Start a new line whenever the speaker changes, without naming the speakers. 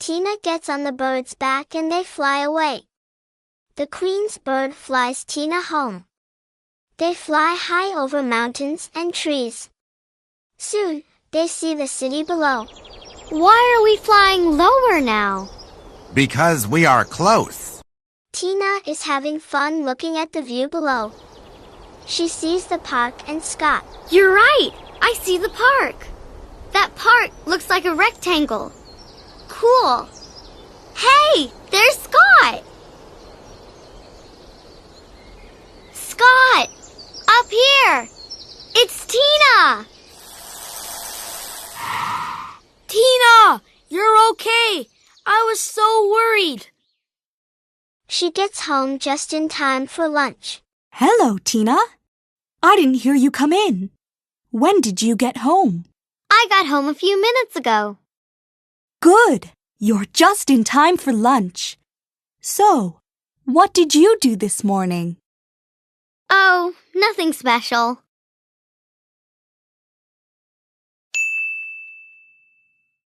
Tina gets on the bird's back and they fly away. The queen's bird flies Tina home. They fly high over mountains and trees. Soon, they see the city below.
Why are we flying lower now?
Because we are close.
Tina is having fun looking at the view below. She sees the park and Scott.
You're right! I see the park. That park looks like a rectangle. Cool. Hey, there's Scott! Scott! Up here! It's Tina!
Tina! You're okay! I was so worried.
She gets home just in time for lunch.
Hello, Tina. I didn't hear you come in. When did you get home?
I got home a few minutes ago.
Good. You're just in time for lunch. So, what did you do this morning?
Oh, nothing special.